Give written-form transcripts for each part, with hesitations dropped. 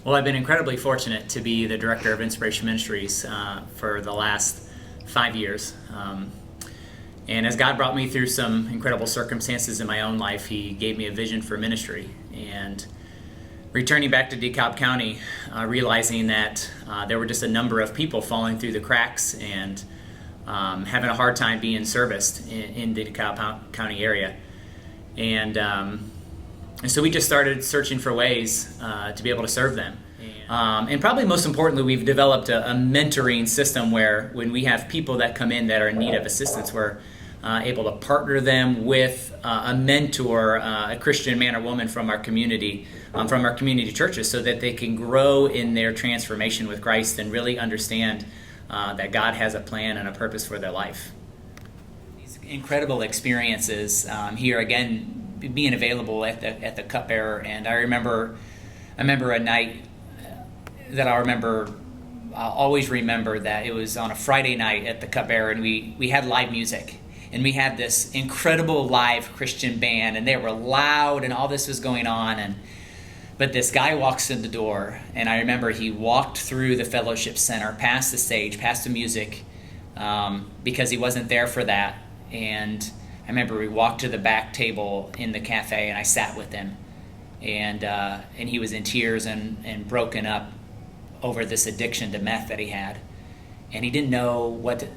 Well, I've been incredibly fortunate to be the director of Inspiration Ministries for the last 5 years. And as God brought me through some incredible circumstances in my own life, He gave me a vision for ministry. And returning back to DeKalb County, realizing that there were just a number of people falling through the cracks and having a hard time being serviced in the DeKalb County area. And so we just started searching for ways to be able to serve them. And probably most importantly, we've developed a mentoring system where when we have people that come in that are in need of assistance, we're able to partner them with a mentor, a Christian man or woman from our community churches, so that they can grow in their transformation with Christ and really understand that God has a plan and a purpose for their life. These incredible experiences here again, being available at the cupbearer, and I remember a night that I'll always remember, that it was on a Friday night at the cupbearer, and we had live music, and we had this incredible live Christian band, and they were loud, and all this was going on, but this guy walks in the door, and I remember he walked through the fellowship center, past the stage, past the music, because he wasn't there for that, and I remember we walked to the back table in the cafe, and I sat with him, and he was in tears and broken up over this addiction to meth that he had, and he didn't know what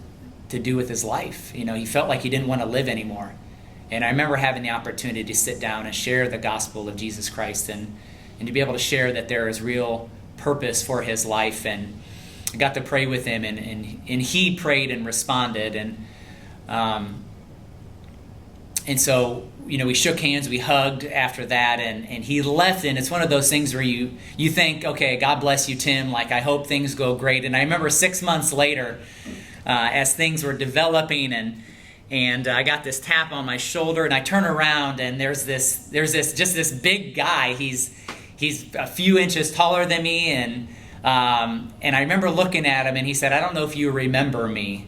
to do with his life. He felt like he didn't want to live anymore. And I remember having the opportunity to sit down and share the gospel of Jesus Christ, and to be able to share that there is real purpose for his life. And I got to pray with him, and he prayed and responded, and so, we shook hands, we hugged after that, and he left, and it's one of those things where you think, okay, God bless you, Tim, like, I hope things go great. And I remember 6 months later, as things were developing, and I got this tap on my shoulder, and I turn around, and there's this big guy. He's a few inches taller than me, and I remember looking at him, and he said, "I don't know if you remember me."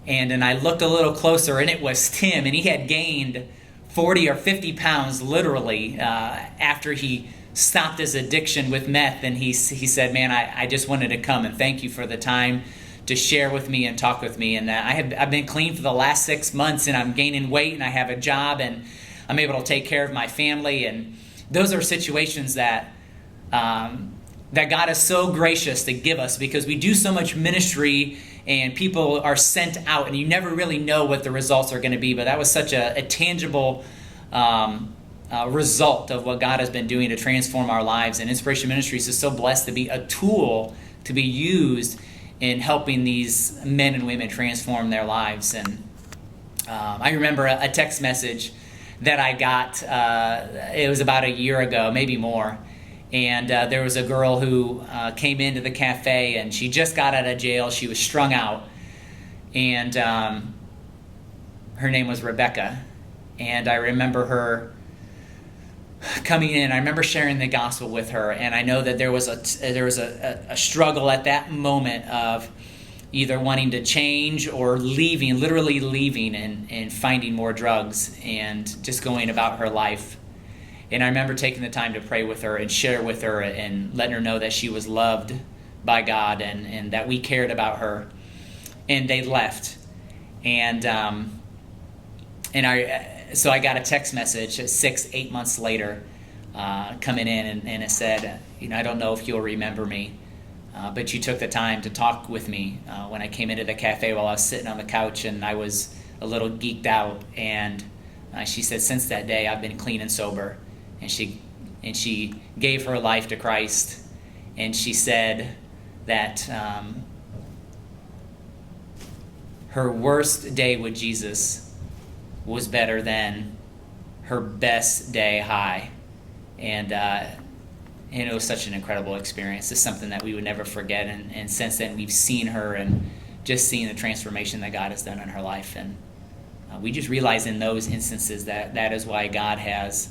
And I looked a little closer, and it was Tim, and he had gained 40 or 50 pounds literally after he stopped his addiction with meth. And he said, "Man, I just wanted to come and thank you for the time to share with me and talk with me. And I've been clean for the last 6 months, and I'm gaining weight, and I have a job, and I'm able to take care of my family." And those are situations that God is so gracious to give us, because we do so much ministry and people are sent out, and you never really know what the results are going to be. But that was such a tangible result of what God has been doing to transform our lives. And Inspiration Ministries is so blessed to be a tool to be used in helping these men and women transform their lives. And I remember a text message that I got, it was about a year ago, maybe more. And there was a girl who came into the cafe, and she just got out of jail. She was strung out, and her name was Rebecca. And I remember her coming in. I remember sharing the gospel with her, and I know that there was a struggle at that moment of either wanting to change or leaving, literally leaving, and finding more drugs and just going about her life. And I remember taking the time to pray with her and share with her and letting her know that she was loved by God, and that we cared about her. And they left. So I got a text message 6-8 months later coming in, and it said, "I don't know if you'll remember me, but you took the time to talk with me when I came into the cafe while I was sitting on the couch, and I was a little geeked out." And she said, "Since that day, I've been clean and sober." And she gave her life to Christ, and she said that her worst day with Jesus was better than her best day high, and it was such an incredible experience. It's something that we would never forget, and since then we've seen her and just seen the transformation that God has done in her life, and we just realize in those instances that is why God has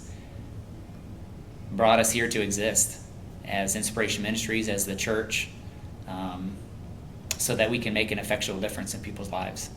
brought us here to exist as Inspiration Ministries, as the church, so that we can make an effectual difference in people's lives.